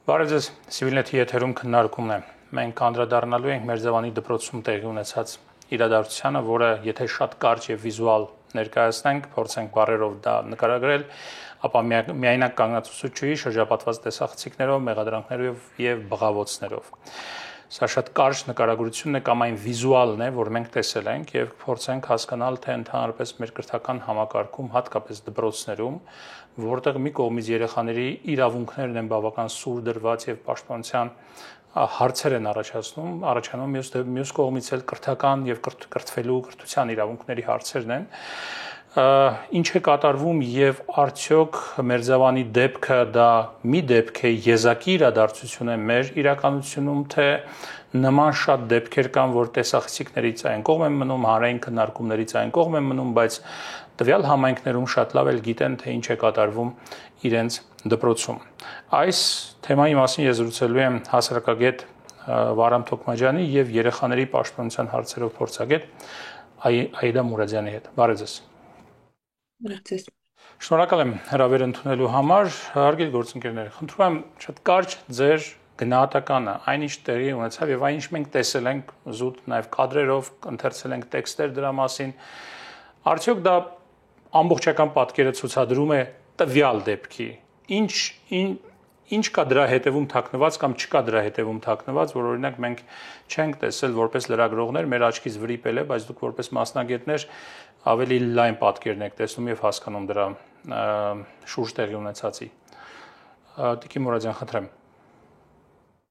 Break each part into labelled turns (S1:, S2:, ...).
S1: Բարև ձեզ, Civilnet-ի եթերում քննարկումն է։ Մենք անդրադառնալու ենք Մերձավանի դպրոցում տեղի ունեցած իրադարձությանը, որը եթե շատ կարճ եւ վիզուալ ներկայացնենք, փորձենք բառերով դա նկարագրել, ապա միայնակ կանգնացուցիչի շրջապատված տեսախցիկներով, մեղադրանքներով եւ բղավոցներով։ Սա շատ կարճ նկարագրությունն է կամ այն վիզուալն է, որ մենք տեսել ենք եւ փորձենք հասկանալ, թե ընդհանրապես մեր կրթական համակարգում, հատկապես դպրոցներում, որտեղ մի կողմից երեխաների իրավունքներն են բավական սուր դրված եւ պաշտպանության հարցեր են առաջանում, մյուս կողմից էլ կրթական եւ կրթվելու կրթության իրավունքների հարցերն են։ Ինչ է կատարվում եւ արդյոք Մերձավանի դեպքը դա մի դեպք է, եզակի իրադարձություն է մեր իրականությունում, թե նման շատ դեպքեր կան, որ տեսախցիկներից այն կողմ են մնում, հանրային քննարկումներից այն կողմ են մնում, բայց տվյալ համայնքներում շատ լավ էլ գիտեն, թե ինչ է կատարվում իրենց դպրոցում։ Այս թեմայի մասին ես զրուցելու եմ հասարակագետ Վարամ Թոքմաջյանի եւ երեխաների պաշտպանության հարցերով փորձագետ Աիդա Մուրադյանի հետ։ Բարև ձեզ։ Շնորհակալ եմ հրավեր ընդունելու համար, հարգելի գործընկերներ, խնդրում եմ շատ կարճ ձեր գնահատականը, այնինչ տեղի ունեցավ եւ այնինչ մենք տեսել ենք զուտ նաեւ կադրերով, ընթերցել ենք տեքստեր դրա մասին, արդյոք դա ամբողջական պատկերը ցուցադրում է տվյալ դեպքի, ինչ կա դրա հետևում թաքնված կամ չկա դրա հետևում թաքնված, որ օրինակ մենք չենք տեսել որպես լրագրողներ, մեր աչքից վրիպել է, բայց դուք որպես մասնագետներ ավելի լայն պատկերն եք տեսնում եւ հասկանում դրա շուրջ տեղի ունեցածի։ Տիկին Մուրադյան, խնդրեմ։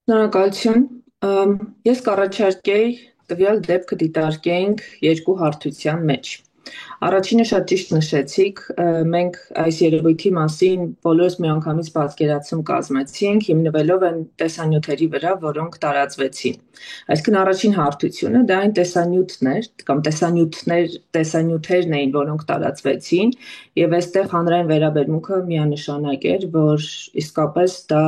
S2: Շնորհակալություն։ Ես կառաջարկեի տվյալ դեպքը դիտարկենք երկու հարթության մեջ։ Առաջինը շատ ճիշտ նշեցիք, մենք այս երևույթի մասին բոլորս միանգամից պատկերացում կազմեցինք, հիմնվելով են տեսանյութերի վրա, որոնք տարածվեցին։ Այսինքն առաջին հարթությունը դա այն տեսանյութներ կամ տեսանյութերն էին, որոնք տարածվեցին, եւ այստեղ հանրային վերաբերմունքը միանշանակ էր, որ իսկապես դա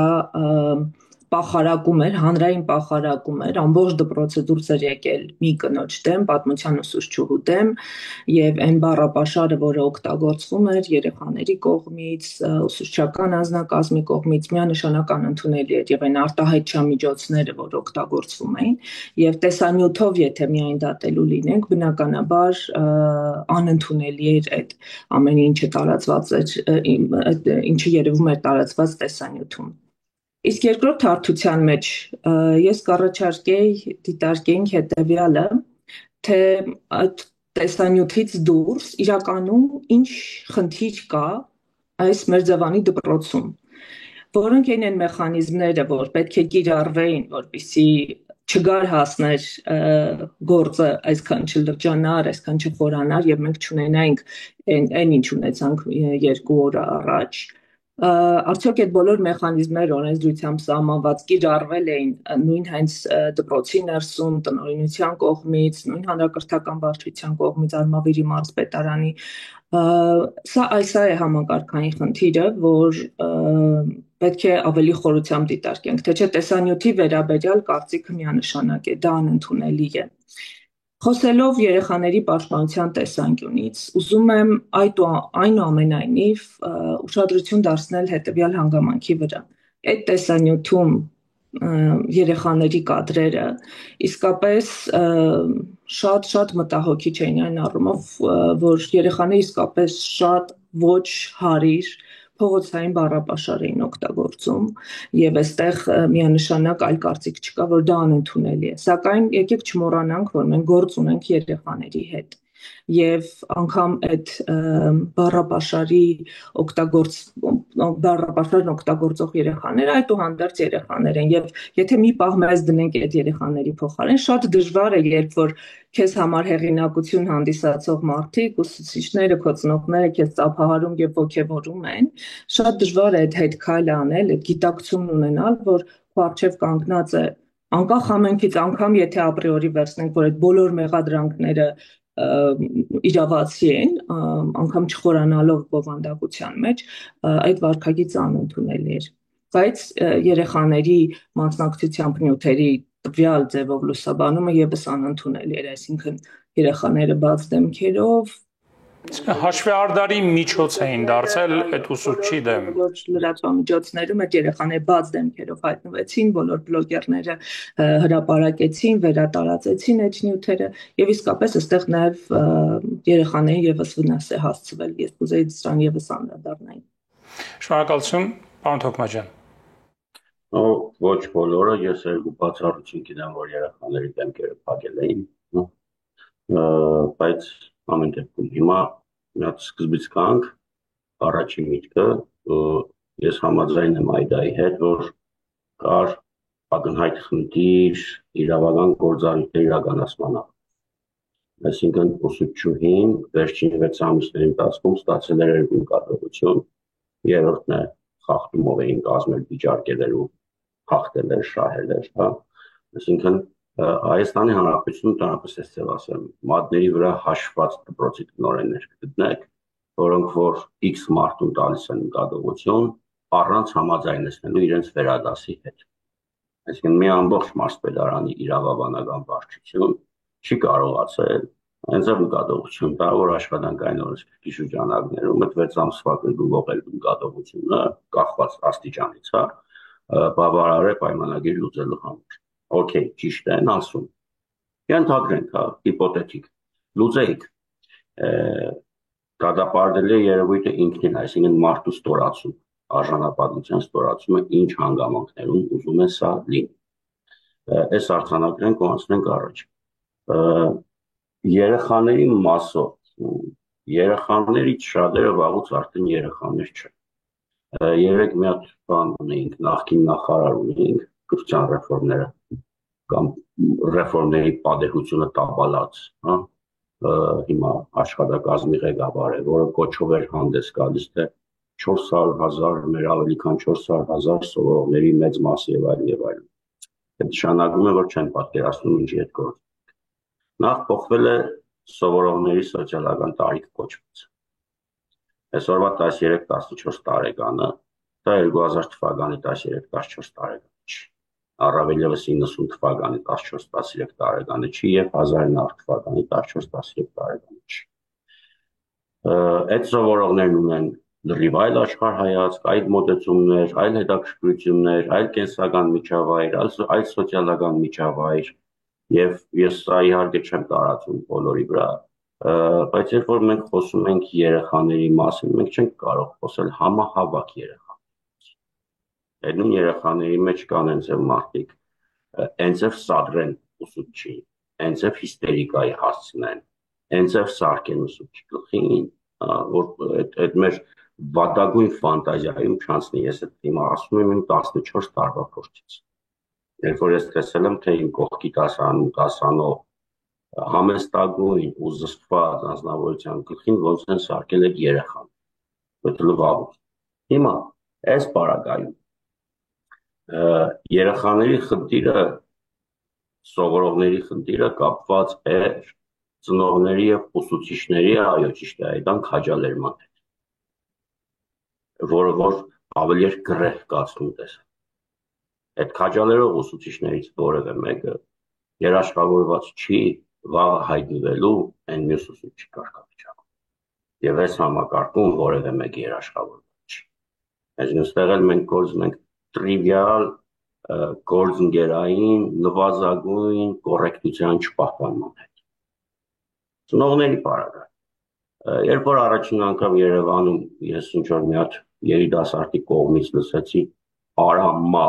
S2: պախարակում էր, հանրային պախարակում էր, ամբողջ դպրոցը դուրս էր եկել մի կնոջ դեմ, պատմության ուսուցչուհու դեմ, եւ այն բառապաշարը, որը օգտագործվում էր երեխաների կողմից, ուսուցչական անձնակազմի կողմից, միանշանակ անընդունելի էր, եւ այն արտահայտչամիջոցները, որ օգտագործվում էին, եւ տեսանյութով, եթե միայն դատելու լինենք, բնականաբար անընդունելի էր այդ ամեն ինչը տարածված էր, ինչը երևում էր տարածված տեսանյութում։ Իսկ երկրորդ հարթության մեջ ես կառաջարկեի դիտարկենք հետևյալը, թե այդ տեսանյութից դուրս իրականում ինչ խնդիր կա այս Մերձավանի դպրոցում, որոնք են մեխանիզմները, որ պետք է կիրառվեին, որպեսզի չգար հասներ գործը այսքան չլրջանար, այսքան չխորանար եւ մենք չունենայինք այն ինչ ունեցանք 2 օր առաջ։ Արդյոք այդ բոլոր մեխանիզմները օրենսդրությամբ սահմանված կիրառվել էին նույն հենց դպրոցի ներսում, տնօրինության կողմից, նույն հանրակրթական վարչության կողմից, Արմավիրի մարզպետարանի, սա է համակարգային խնդիրը, որ պետք է ավելի խորությամբ դիտարկենք, թե չէ տեսանյութի վերաբերյալ կարծիքը միանշանակ է, դա անընդունելի է։ Խոսելով երեխաների պաշտպանության տեսանկյունից, ուզում եմ այնուամենայնիվ ուշադրություն դարձնել հետևյալ հանգամանքի վրա։ Այդ տեսանյութում երեխաների կադրերը իսկապես շատ մտահոգիչ էին այն առումով, որ երեխաները իսկապես շատ ոչ հարիր փողոցային բառապաշար էին օգտագործում եւ այստեղ միանշանակ այլ կարծիք չկա, որ դա անընդունելի է։ Սակայն եկեք չմոռանանք, որ մենք գործ ունենք երեխաների հետ եւ անգամ այդ բառապաշարն օգտագործող երեխաները այդուհանդերձ երեխաներ են եւ եթե մի պահ մեզ դնենք այդ երեխաների փոխարեն, շատ դժվար է, երբ որ քեզ համար հեղինակություն հանդիսացող մարդիկ, ուսուցիչները, քո ծնողները քեզ ծափահարում եւ ոգևորում են, շատ դժվար է այդ հետ քայլ անել, այդ գիտակցությունն ունենալ, որ քո առջեւ կանգնած է անկախ ամենքից, անգամ եթե ապրիորի վերցնենք, որ այդ բոլոր մեղադրանքները իրավացի են, անգամ չխորանալով բովանդակության մեջ, այդ վարքագիծը անընդունելի էր։ Բայց երեխաների մասնակցությամբ նյութերի տվյալ ձևով լուսաբանումը եւս անընդունելի էր, այսինքն երեխաները բաց դեմքերով
S1: Իսկ հաշվի արդարի միջոց էին դարձել այդ ուսուցչի դեմ։
S2: Բոլոր լրատվամիջոցներում այդ երեխաները բաց դեմքերով հայտնվեցին, բոլոր բլոգերները հրապարակեցին, վերատարածեցին այդ նյութերը եւ իսկապես այստեղ նաեւ երեխաներին եւս վնաս է հասցվել։ Ես կուզեի դրան եւս անդրադառնալ։
S1: Շնորհակալություն, պարոն Թոքմաջյան։
S3: Ոչ բոլորը, ես երկու բացառություն գիտեմ, որ երեխաների դեմքերը փակել էին, բայց ամեն դեպքում հիմա միած սկզբից կանք առաջին միտքը ես համաձայն եմ Այդայի հետ, որ կար ակնհայտ խնդիր իրավական գործառույթների իրականացման։ Այսինքն ուսուցչուհին վերջին 6 ամիսների ընթացքում ստացել էր երկու կատողություն, երրորդն է խախտումով էին կազմել, վիճարկել ու հաղթել էր, շահել էր, հա։ Այսինքն Հայաստանի Հանրապետությունը տանապես էս ձև ասեմ, մատների վրա հաշված դպրոցի տնօրեններ կգտնեք, որոնք որ X մարդուն տալիս են կատողություն առանց համաձայնեցնելու իրենց վերադասի հետ։ Այսինքն մի ամբողջ մարզպետարանի իրավաբանական վարչություն չի կարողացել այնպես կատողություն տա, որ աշխատանքային օրենսգրքի շրջանակներում այդ 6 ամսվա գլուխել կատողությունը կախված աստիճանից, հա, բավարար է պայմանագիր լուծելու համար։ Okay, ճիշտ են ասում։ Ենթադրենք, հա, հիպոթետիկ։ Լուծեիք։ Դատապարտելի է երևույթը ինքնին, այսինքն մարդու ստորացում, արժանապատվության ստորացումը ինչ հանգամանքներում ուզում է սա լինի։ Այս արձանագրենք ու անցնենք առաջ։ Երեխաների մասով, երեխաներից շատերը վաղուց արդեն երեխաներ չեն։ Երեք մի հատ բան ունեինք, նախկին նախարար ունեինք, կրթության ռեֆորմները կամ ռեֆորմների պատեհությունը տապալած, հա, հիմա աշխատակազմի ղեկավար է, որը կոչով էր հանդես գալիս, թե 400,000, մեր ավելի քան 400,000 սովորողների մեծ մաս եւ այլն։ Այդ նշանակում է, որ չեն պատկերացնում ինչի հետ գործ։ Նախ փոխվել է սովորողների սոցիալական տարիք կոչված։ Այսօրվա 13-14 տարեկանը, դա 2000 թվականի 13-14 տարեկանը չի, առավել ևս 90 թվականի 14-13 տարեկանը չի եւ 1900 թվականի 14-13 տարեկանը չի։ Այդ սովորողներն ունեն լրիվ այլ աշխարհայացք, այլ մոտեցումներ, այլ հետաքրքրություններ, այլ կենսական միջավայր, այլ սոցիալական միջավայր եւ ես սա իհարկե չեմ տարածում բոլորի վրա, բայց երբ որ մենք խոսում ենք երեխաների մասին, մենք չենք կարող խոսել համահավաք երեխաներից։ Այդ նույն երեխաների մեջ կան այնձև մարդիկ, այնձև սադրեն ուսուցչին, այնձև հիստերիկայի հասցնեն, այնձև սարքեն ուսուցչի գլխին, որ այդ մեր վատագույն ֆանտազիայում չանցնի, ես այդ հիմա ասում եմ իմ 14 տարվա փորձից։ Երբ որ ես տեսել եմ, թե իմ կողքի դասանող համեստագույն ու զսպված անձնավորության գլխին ոնց են սարքել այդ երեխան, դա լավոց։ Հիմա այս պարագայում երեխաների խնդիրը, սովորողների խնդիրը կապված է ծնողների եւ ուսուցիչների, այո, ճիշտ է, այդան քաջալերման հետ, որը որ ավելի գրեհ կացնում տեսա։ Այդ քաջալերող ուսուցիչներից որևէ մեկը երաշխավորված չի վաղ հայտնվելու այն մյուս ուսուցչի կարգավիճակում։ Եվ այս համակարգում որևէ մեկը երաշխավորված չի։ Այսինքն այստեղ էլ մենք գործում ենք տրիվիալ գործընկերային նվազագույն կոռեկտության չպահպանման հետ։ Ծնողների պարագայում։ Երբ որ առաջին անգամ Երևանում ես ինչ-որ մի հատ երիտասարդի կողմից լսեցի Արամա,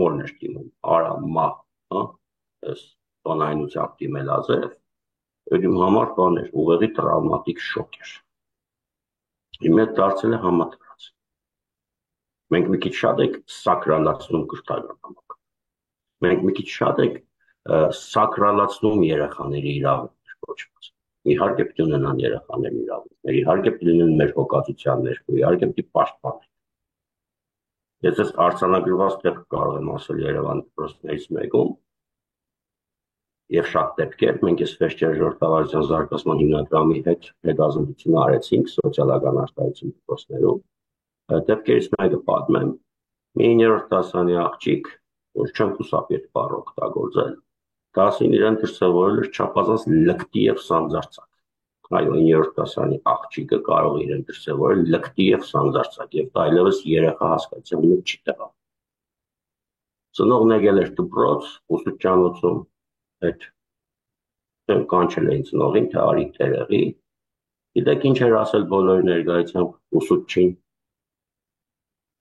S3: մորն էր դիմում, Արամա, հա, այս տոնայնությամբ դիմել ազև, այդ իմ համար բան էր, ուղղակի տրավմատիկ շոկ էր։ Իմ հետ դարձել է համատրած։ Մենք մի քիչ շատ ենք սակրալացնում կրթական համակարգը։ Մենք մի քիչ շատ ենք սակրալացնում երեխաների իրավունքներ կոչված։ Իհարկե պետք է ունենան երեխաների իրավունքներ, իհարկե պետք է ունենան մեր հոգացության ներքո, իհարկե պետք է պաշտպանենք։ Ես այս արձանագրված տեղ կարող եմ ասել Երևանի դպրոցներից մեկում, եւ շատ դեպքեր, մենք այս վերջերս ժողովրդավարության զարգացման հիմնադրամի հետ հետազոտություն արեցինք սոցիալական արտադրություն դպրոցներում։ Դեպքերից մեկը պատմեմ, մի 9-րդ դասարանի աղջիկ, որ չեմ խուսափել բառ օգտագործել, դասին իրեն դրսևորել էր չափազանց լկտի եւ սանձարձակ, այո 9-րդ դասարանի աղջիկը կարող է իրեն դրսևորել լկտի եւ սանձարձակ եւ դա այլևս երեխա հասկացության մեջ չի տեղա։ Ծնողն եկել էր դպրոց, ուսուցչանոցում այդ կանչել էին ծնողին, թե արի տերեղի։ Գիտեք ինչ էր ասել բոլորի ներկայությամբ ուսուցչին։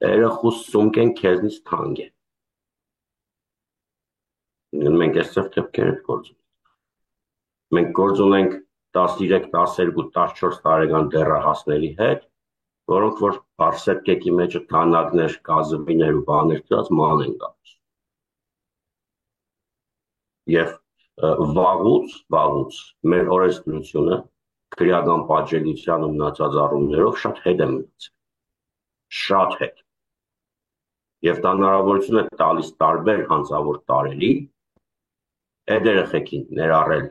S3: Երեխուս սումկեն քեզնից թանկ է։ Մենք այստեղ դեպքեր ենք գործ ունենք։ Մենք գործ ունենք 13, 12, 14 տարեկան դեռահասների հետ, որոնք որ բարսետկեկի մեջը թանակներ, կազվիներ ու բաներ դրած ման են գալիս։ Եվ վաղուց մեր օրենսդրությունը քրեական պատժելիության ու մնացած առումներով շատ հետ է մնացել։ Շատ հետ։ Եվ դա հնարավորություն է տալիս տարբեր հանցավոր տարերի այդ երեխեքին ներառել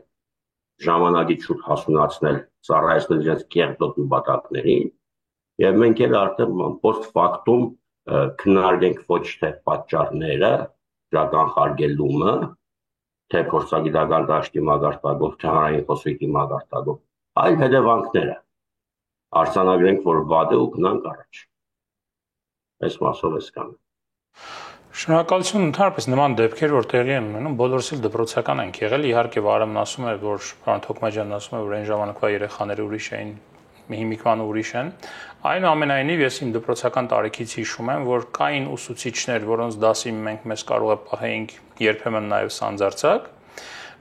S3: ժամանակից շուտ հասունացնել, ծառայեցնել իրենց կեղտոտ նպատակներին, եւ մենք էլ արդեն post factum քննարկենք ոչ թե պատճառները, դրա կանխարգելումը, թե փորձագիտական դաշտի մագարտակով, թե հանրային խոսքի մագարտակով, այլ հետևանքները արձանագրենք, որ վատ է ու գնանք առաջ։ Այս մասով ես կանում։
S1: Շնորհակալություն, ընդհանրապես նման դեպքեր որ տեղի են ունենում, բոլորս էլ դպրոցական ենք եղել, իհարկե Վարամն ասում է, որ պարոն Թոքմաջյանն ասում է, որ այն ժամանակվա երեխաները ուրիշ էին, հիմիկվանը ուրիշ են։ Այնուամենայնիվ ես իմ դպրոցական տարիքից հիշում եմ, որ կային ուսուցիչներ, որոնց դասի մենք մեզ կարող է պահեինք երբեմն նաև սանձարձակ,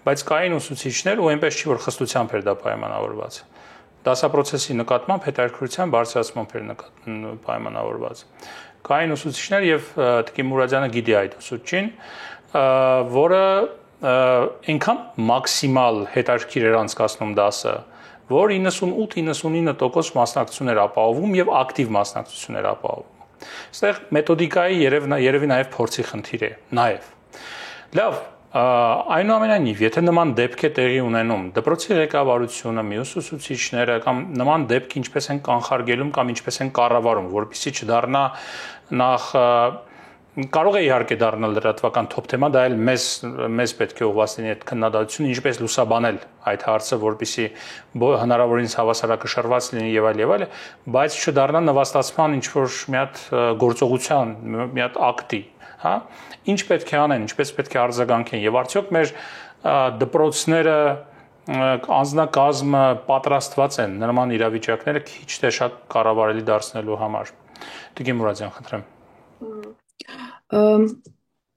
S1: բայց կային ուսուցիչներ ու այնպես չի որ խստությամբ էր դա պայմանավորված։ Դասապրոցեսի նկատմամբ հետաքրքրության բարձրացմամբ էր պայմանավորված։ Կային ուսուցիչներ եւ Տիկին Մուրադյանը գիտի այդ ուսուցչին, որը այնքան մաքսիմալ հետաքրքիր էր անցկացնում դասը, որ 98-99% մասնակցություն էր ապահովում եւ ակտիվ մասնակցություն էր ապահովում։ Այստեղ մեթոդիկայի երևի նաեւ փորձի խնդիր է, նաեւ։ Լավ, այնուամենայնիվ, եթե նման դեպք է տեղի ունենում, դպրոցի ղեկավարությունը, մյուս ուսուցիչները կամ նման դեպք ինչպես են կանխարգելում կամ ինչպես են կառավարում, որպեսզի չդառնա նախ կարող է իհարկե դառնալ լրատվական թոփ թեմա, դա էլ մեզ պետք է ուղղված լինի այդ քննադատությունը, ինչպես լուսաբանել այդ հարցը, որպեսզի հնարավորինս հավասարակշռված լինի եւ այլ, բայց չդառնա նվաստացման ինչ որ մի հատ գործողության, մի հատ ակտի, հա, ինչ պետք է անեն, ինչպես պետք է արձագանքեն եւ արդյոք մեր դպրոցները անձնակազմը պատրաստված են նման իրավիճակները քիչ թե շատ կառավարելի դարձնելու համար։ Տիկին Մուրադյան, խնդրեմ։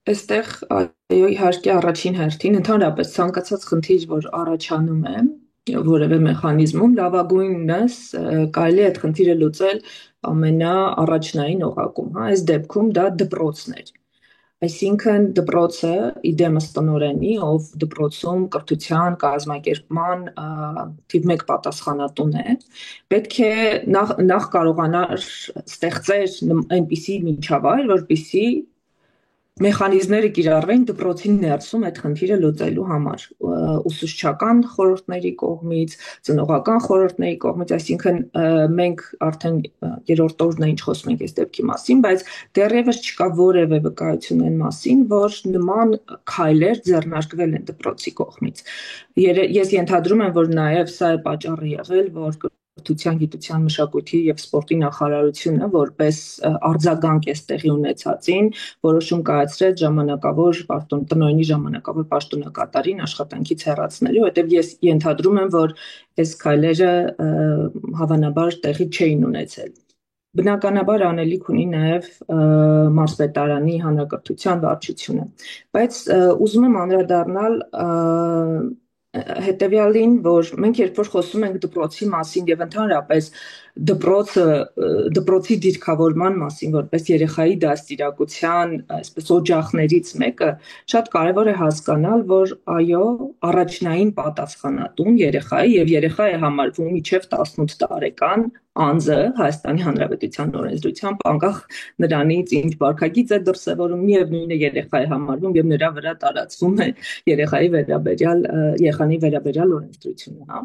S2: Այստեղ այո իհարկե առաջին հերթին ընդհանրապես ցանկացած խնդիր, որ առաջանում է որևէ մեխանիզմում, լավագույնս կարելի է այդ խնդիրը լուծել ամենաառաջնային օղակում, հա, այս դեպքում դա դպրոցն էր։ Այսինքն դպրոցը իդեմս տնօրենի, ով դպրոցում կրթության կազմակերպման թիվ 1 պատասխանատուն է, պետք է նախ կարողանար ստեղծել այնպիսի միջավայր, որպեսզի մեխանիզմները կիրառվեն դպրոցի ներսում այդ խնդիրը լուծելու համար, ուսուցչական խորհուրդների կողմից, ծնողական խորհուրդների կողմից, այսինքն մենք արդեն երրորդ օրն է ինչ խոսում ենք այս դեպքի մասին, բայց դեռևս չկա որևէ վկայություն այն մասին, որ նման քայլեր ձեռնարկվել են դպրոցի կողմից։ Ես ենթադրում եմ, որ նաև սա է պատճառը եղել, որ Կրթության, գիտության, մշակույթի եւ սպորտի նախարարությունը որպես արձագանք է տեղի ունեցածին որոշում կայացրեց ժամանակավոր տնօրենի ժամանակավոր պաշտոնակատարին աշխատանքից հեռացնելու, որտեղ ես ենթադրում եմ, որ այս քայլերը հավանաբար տեղի չէին ունեցել։ Բնականաբար անելիք ունի նաև մարզպետարանի հանրակրթության վարչությունը, բայց ուզում եմ անդրադառնալ հետևյալին, որ մենք երբ որ խոսում ենք դպրոցի մասին եւ ընդհանրապես դպրոցի դիրքավորման մասին, որպես երեխայի դաստիարակության, այսպես օջախներից մեկը, շատ կարևոր է հասկանալ, որ այո, առաջնային պատասխանատուն երեխայի եւ երեխա է համարվում մինչեւ 18 տարեկան անձը Հայաստանի Հանրապետության օրենսդրությամբ անկախ նրանից ինչ վարքագիծ է դրսևորում, միևնույն է երեխա է համարվում եւ նրա վրա տարածվում է երեխայի վերաբերյալ օրենսդրությունը, հա։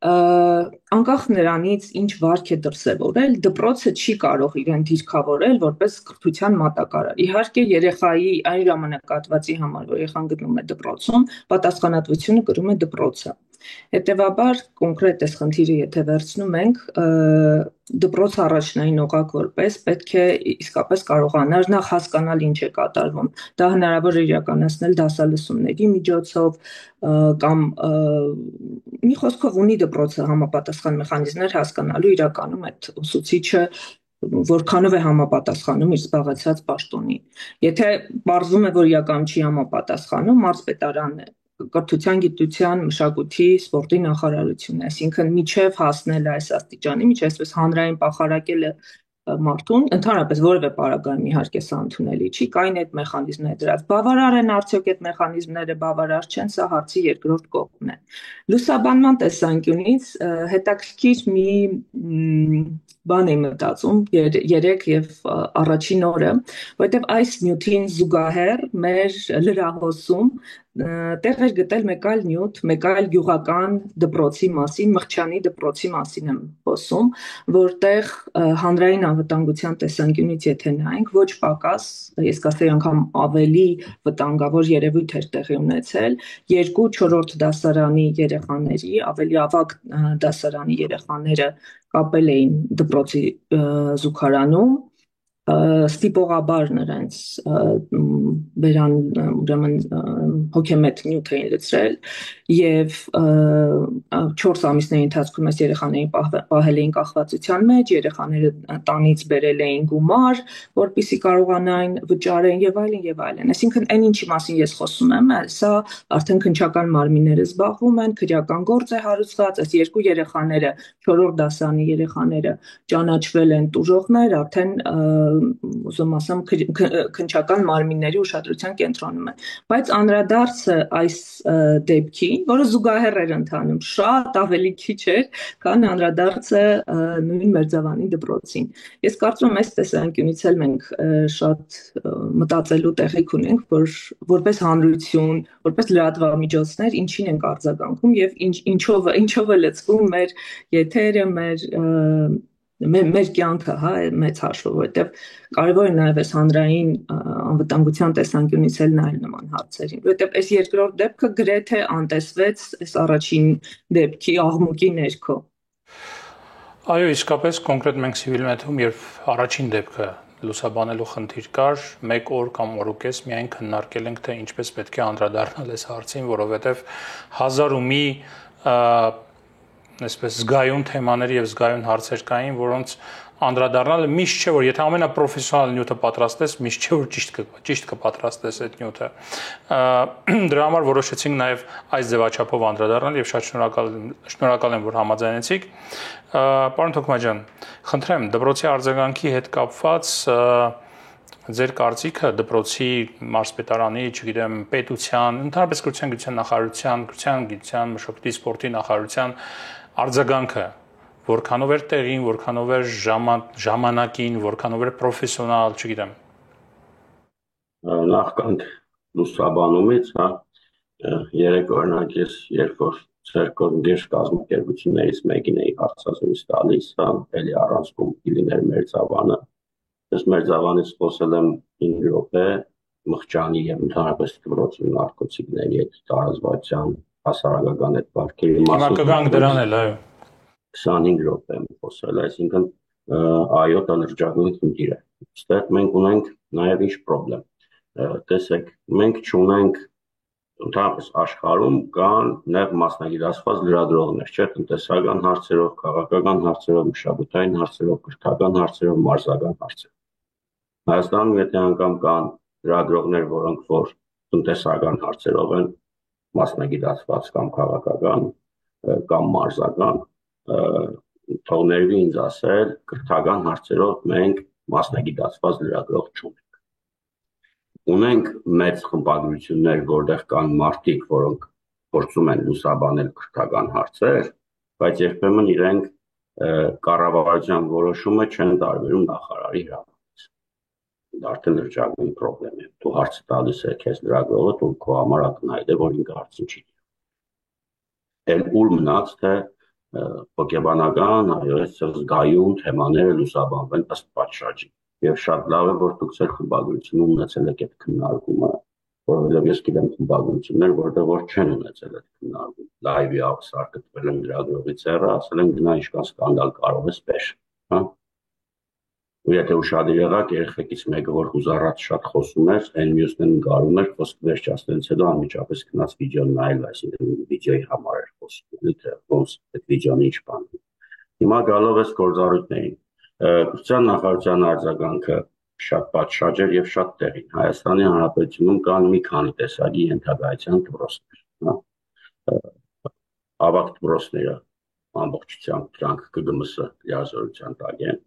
S2: Անկախ նրանից ինչ վարք է դրսևորել, դպրոցը չի կարող իրեն դիրքավորել որպես կրթության մատակարար։ Իհարկե երեխայի այն ժամանակահատվածի համար, որ երեխան գտնվում է դպրոցում, պատասխանատվությունը կրում է դպրոցը։ Հետևաբար կոնկրետ այս խնդիրը եթե վերցնում ենք, դպրոց առաջնային օղակ որպես պետք է իսկապես կարողանար նախ հասկանալ ինչ է կատարվում։ Դա հնարավոր է իրականացնել դասալսումների միջոցով կամ մի խոսքով ունի դպրոցը համապատասխան մեխանիզմներ հասկանալու իրականում այդ ուսուցիչը որքանով է համապատասխանում իր զբաղեցրած պաշտոնին։ Եթե պարզվում է, որ իրականում չի համապատասխանում, մարզպետարանն է, կրթության, գիտության, մշակույթի, սպորտի նախարարությունն է, այսինքն միջև հասնել այս աստիճանի, միջև այսպես հանրային պախարակելը մարդուն, ընդհանրապես որևէ պարագայում իհարկե սա ընդունելի չի, կային այդ մեխանիզմները դրած։ Բավարար են արդյոք այդ մեխանիզմները, բավարար չեն, սա հարցի երկրորդ կողմն է։ Լուսաբանման տեսանկյունից հետաքրքիր մի բան եմ մտածում երեք եւ առաջին օրը, որովհետեւ այս նյութին զուգահեռ մեր լրահոսում տեղ էր գտել մեկ այլ նյութ, մեկ այլ գյուղական դպրոցի մասին, Մղճյանի դպրոցի մասին եմ խոսում, որտեղ հանրային անվտանգության տեսանկյունից եթե նայենք, ոչ պակաս, ես կասեի անգամ ավելի վտանգավոր երևույթ էր տեղի ունեցել, 2-4 դասարանի երեխաների, ավելի ավագ դասարանի երեխաները կապել էին դպրոցի զուգարանում, ստիպողաբար նրանց բերան ուրեմն հոգեմետ նյութ էին լցրել եւ 4 ամիսների ընթացքում այս երեխաներին պահել էին կախվածության մեջ, երեխաները տանից բերել էին գումար, որպեսզի կարողանային վճարեն եւ այլն եւ այլն։ Այսինքն այն ինչի մասին ես խոսում եմ, սա արդեն քննչական մարմինները զբաղվում են, քրեական գործ է հարուցված, այս երկու երեխաները 4-րդ դասարանի երեխաները ճանաչվել են տուժողներ, արդեն ուզում ասեմ քննչական մարմինների ուշադրության կենտրոնում են, բայց անդրադարձը այս դեպքին, որը զուգահեռ էր ընթանում, շատ ավելի քիչ էր, քան անդրադարձը նույն Մերձավանի դպրոցին։ Ես կարծում եմ այս տեսանկյունից էլ մենք շատ մտածելու տեղիք ունենք, որ որպես հանրություն, որպես լրատվամիջոցներ ինչին ենք արձագանքում եւ ինչով է լցվում մեր եթերը, մեր կյանքը, հա, մեծ հաշվով, որովհետև կարևոր է նաև այս հանրային անվտանգության տեսանկյունից էլ նայել նման հարցերին, որովհետև այս երկրորդ դեպքը գրեթե անտեսվեց այս առաջին դեպքի աղմուկի ներքո։
S1: Այո, իսկապես կոնկրետ մենք Civilnet-ում, երբ առաջին դեպքը լուսաբանելու խնդիր կար, 1 օր կամ օր ու կես միայն քննարկել ենք, թե ինչպես պետք է անդրադառնալ այս հարցին, որովհետև հազար ու մի այսպես զգայուն թեմաներ եւ զգայուն հարցեր կային, որոնց անդրադառնալը միշտ չէ, որ եթե ամենապրոֆեսիոնալ նյութը պատրաստես, միշտ չէ, որ ճիշտ կպատրաստես այդ նյութը։ Դրա համար որոշեցինք նաեւ այս ձևաչափով անդրադառնալ եւ շատ շնորհակալ եմ, որ համաձայնեցիք։ Պարոն Թոքմաջյան, խնդրեմ, դպրոցի արձագանքի հետ կապված ձեր կարծիքը դպրոցի մարզպետարանի, չգիտեմ, պետության, ընդհանրապես կրթության գիտության նախարարության, կրթության գիտության, մշակույթի, սպորտի նախարարության արձագանքը որքանով էր տեղին, որքանով էր ժամանակին, որքանով էր պրոֆեսիոնալ, չգիտեմ։
S3: Նախքան լուսաբանումից, հա, երեք օրինակ ես երբ որ ցերկոնդիրժ կազմակերպություններից մեկին էի հարցազրույց տալիս, հա, էլի առանցքում լիներ Մերձավանը։ Ես Մերձավանից խոսել եմ 5 րոպե, Մղճյանի եւ ընդհանրապես դպրոցի նարկոտիկների այդ տարածվածության հասարակական այդ բարքերի
S1: Հիմա կգանք դրան էլ, այո։
S3: 25 րոպե եմ խոսել, այսինքն այո, դա լրջագույն խնդիր է։ Այստեղ մենք ունենք նաեւ ինչ խնդրեմ։ Տեսեք, մենք չունենք ընդհանրապես աշխարհում կան նեղ մասնագիտացված լրագրողներ, չէ՞, տնտեսական հարցերով, քաղաքական հարցերով, մշակութային հարցերով, կրթական հարցերով, մարզական հարցերով։ Հայաստանում եթե անգամ կան լրագրողներ, որոնք որ տնտեսական հարցերով են մասնագիտացված կամ քաղաքական կամ մարզական, թողներվի ինձ ասել, կրթական հարցերով մենք մասնագիտացված լրագրող չունենք։ Ունենք մեծ խմբագրություններ, որտեղ կան մարդիկ, որոնք փորձում են լուսաբանել կրթական հարցեր, բայց երբեմն իրենք կառավարության որոշումը չեն տարբերում նախարարի հրամանից։ Դա արդեն լրջագույն խնդրեմ է։ Դու հարցը տալիս ես քեզ լրագրողը, դու քո համար ակնհայտ է, որ ինքը հարցին չի։ Էլ ուր մնաց թե հոգեբանական, այո, զգայուն թեմաները լուսաբանվեն ըստ պատշաճի։ Եվ շատ լավ է, որ դուք ձեր խմբագրությունում ունեցել եք այդ քննարկումը, որովհետև ես գիտեմ խմբագրություններ, որտեղ որ չեն ունեցել այդ քննարկում, լայվի սարկտվել են լրագրողի ցեղը, ասել են գնա ինչքան սկանդալ կարող ես բեր, հա։ Ու եթե ուշադիր եղաք, երեխեքից մեկը, որ հուզառած շատ խոսում էր, այն մյուսն նկարում էր, խոսքը վերջացնելուց հետո անմիջապես գնաց վիդեոն նայել, այսինքն վիդեոյի համար էր խոսում, թե ոնց այդ վիդեոն ինչ բան է։ Հիմա գալով այս գործառույթներին, կրթության նախարարության արձագանքը շատ պատշաճ էր եւ շատ տեղին։ Հայաստանի Հանրապետությունում կան մի քանի տեսակի ենթագայության դպրոցներ, հա։ Ավագ դպրոցները ամբողջությամբ դրանք ԿԳՄՍ լիազորության տակ են։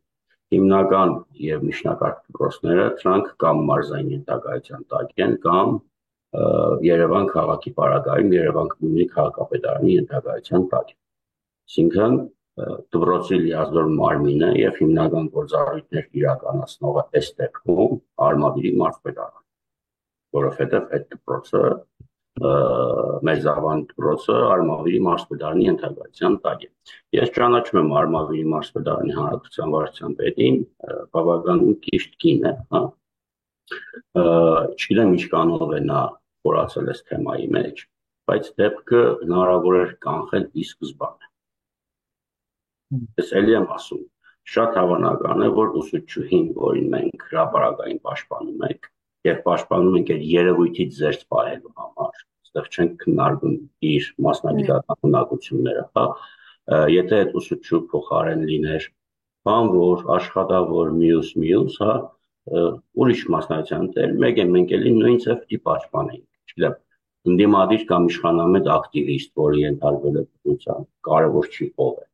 S3: Հիմնական եւ միջնակարգ դպրոցները դրանք կամ մարզային ենթագայության տակ են, կամ Երևան քաղաքի պարագայում Երևան գումրի քաղաքապետարանի ենթագայության տակ են։ Այսինքն դպրոցի լիազոր մարմինը եւ հիմնական գործառույթներ իրականացնողը այս դեպքում Արմավիրի մարզպետարանը, որովհետեւ այդ դպրոցը Մերձավան դպրոցը Արմավիրի մարզպետարանի ենթագայության տակ է։ Ես ճանաչում եմ Արմավիրի մարզպետարանի հանրապետության վարչության պետին, բավականին ճիշտ կին է, հա։ Չգիտեմ ինչքանով է նա խորացել այս թեմայի մեջ, բայց դեպքը հնարավոր էր կանխել ի սկզբանե։ Ես էլի եմ ասում, շատ հավանական է, որ ուսուցչուհին, որին մենք հրապարակային պաշտպանում ենք, եւ պաշտպանում ենք այդ երևույթից զերծ պահելու համար, այստեղ չենք քննարկում իր մասնագիտական ունակությունները, հա, եթե այդ ուսուցչու փոխարեն լիներ բանվոր, աշխատավոր, մյուս, հա, ուրիշ մասնագիտության դեր, մեկ է մենք էլի նույն ծեփի պաշտպանենք, չգիտեմ, ընդդիմադիր կամ իշխանամետ ակտիվիստ, որը ենթարկվել է պետության, կարևոր չի ով է,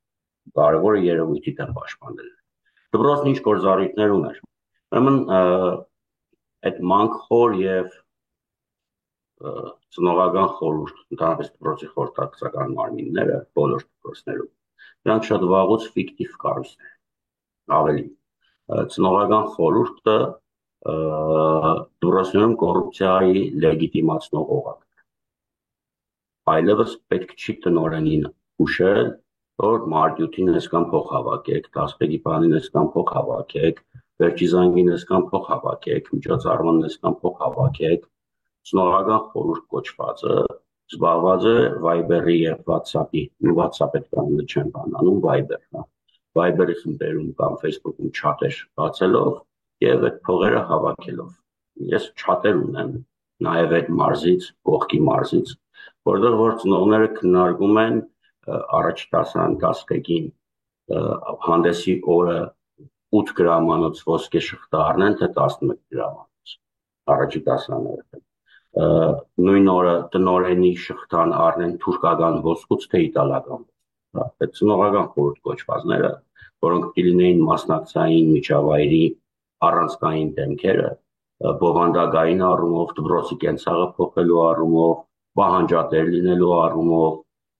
S3: կարևորը երևույթի դեմ պաշտպանել։ Դպրոցն ինչ գործառույթներ ուներ։ Ուրեմն այդ մանկխոր եւ ծնողական խորհուրդ, ընդհանրապես դպրոցի խորհրդակցական մարմինները բոլոր դպրոցներում, դրանք շատ վաղուց ֆիկտիվ կառույցներ են։ Ավելի ծնողական խորհուրդը դպրոցներում կոռուպցիայի լեգիտիմացնող օղակ է։ Այլևս պետք չի տնօրենին հուշել, որ մարտյութին այսքան փող հավաքեք, դասպետի բանին այսքան փող հավաքեք, վերջի զանգին այսքան փող հավաքեք, միջոցառմանն այսքան փող հավաքեք, ծնողական խորհուրդ կոչվածը զբաղված է Viber-ի եւ WhatsApp-ի, WhatsApp-ը կանոնը չեն բանանում, Viber, հա, Viber-ի խմբերում կամ Facebook-ում չաթեր բացելով եւ այդ փողերը հավաքելով։ Ես չաթեր ունեմ, նաեւ այդ մարզից, կողքի մարզից, որտեղ որ ծնողները քննարկում են առաջ 10-ան դասկեկին հանդեսի օրը 8 գրամանոց ոսկե շղթա առնեն, թե 11 գրամանոց առաջի 10-աները։ Նույն օրը տնօրենի շղթան առնեն թուրքական ոսկուց, թե իտալական։ Այդ ծնողական խորհուրդ կոչվածները, որոնք կլինեին մասնակցային միջավայրի առանցքային դեմքերը, բովանդակային առումով, դպրոցի կենցաղը փոխելու առումով, պահանջատեր լինելու առումով,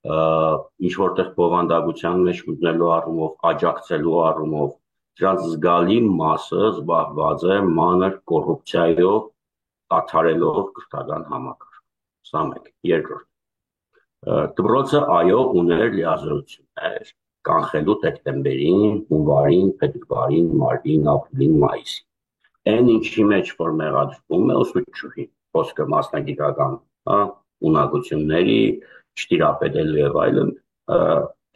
S3: ինչ որտեղ բովանդակության մեջ մտնելու առումով, աջակցելու առումով, դրանց զգալի մասը զբաղված է մանր կոռուպցիայով, աթարելով կրթական համակարգ։ Սա մեկ, երկրորդ։ Դպրոցը այո ուներ լիազորություններ կանխելու դեկտեմբերին, հունվարին, փետրվարին, մարտին, ապրիլին, մայիսին։ Այն ինչի մեջ որ մեղադրվում է ուսուցչուհին, խոսքը մասնագիտական, հա, ունակությունների չտիրապետելու եւ այլն,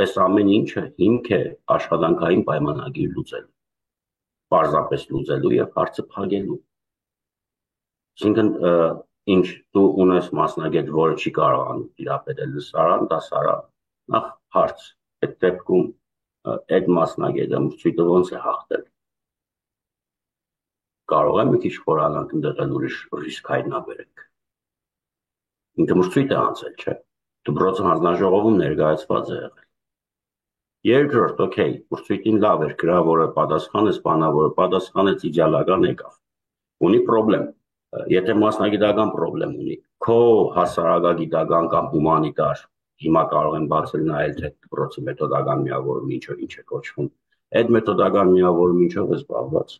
S3: այս ամեն ինչը հիմք է աշխատանքային պայմանագիր լուծելու, պարզապես լուծելու եւ հարցը փակելու։ Այսինքն ինչ դու ունես մասնագետ, որը չի կարողանում տիրապետել լսարան, դասարան, նախ հարց, այդ դեպքում այդ մասնագետը մրցույթը ոնց է հաղթել։ Կարող է մի քիչ խորանալ ընդդեղել ուրիշ ռիսկ հայտնաբերեք։ Ինքը մրցույթ է անցել, չէ։ Դպրոցը հանձնաժողովում ներկայացված է եղել։ Երկրորդ, օքեյ, մրցույթին լավ էր, գրավորը պատասխանեց, բանավորը պատասխանեց, իդեալական եկավ։ Ունի պրոբլեմ։ Եթե մասնագիտական պրոբլեմ ունի, քո հասարակագիտական կամ հումանիտար, հիմա կարող են բացել նայել թե դպրոցի մեթոդական միավորումը ինչ է կոչվում։ Այդ մեթոդական միավորումը ինչով է զբաղված։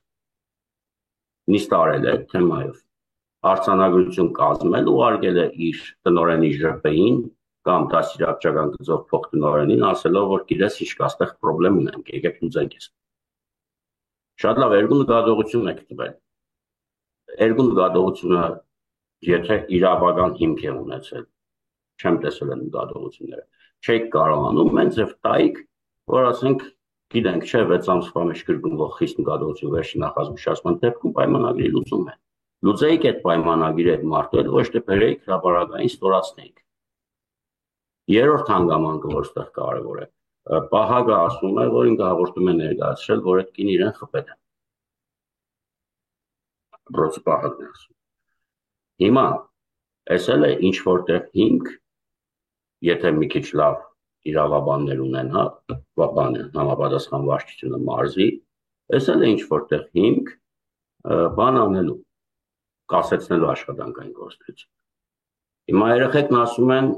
S3: Նիստ արել է թեմայով։ Արձանագրություն կազմել ուղարկել է իր տնօրենի ԺՊ-ին կամ դասիրակչական գծով փոխտնօրենին, ասելով, որ գիտես ինչ կա, այստեղ պրոբլեմ ունենք, եկեք լուծենք ես։ Շատ լավ, երկու նկատողություն եք տվել։ Երկու նկատողությունը եթե իրավական հիմք է ունեցել, չեմ տեսել այն նկատողությունները, չեք կարողանում մեն ձև տայիք, որ ասենք գիտենք, չէ, 6 ամսվա մեջ կրկնվող խիստ նկատողություն վերջին նախազգուշացման դեպքում պայմանագրի լուծում է։ Լուծեիք այդ պայմանագրի այդ մարդու հետ, ոչ թե բերեիք հրապարակային ստորացնեիք։ Երրորդ հանգամանքը, որ ստեղ կարևոր է, Պահագը ասում է, որ ինքը հաղորդում է ներկայացրել, որ այդ կին իրեն խփել է։ Բրոցը Պահագն է ասում։ Հիմա էսել է ինչ որտեղ հիմք, եթե մի քիչ լավ իրավաբաններ ունեն, համապատասխան վարչությունը մարզի, էսել է ինչ որտեղ հիմք բան անելու, կասեցնելու աշխատանքային գործունեություն։ Հիմա երեխեքն ասում են,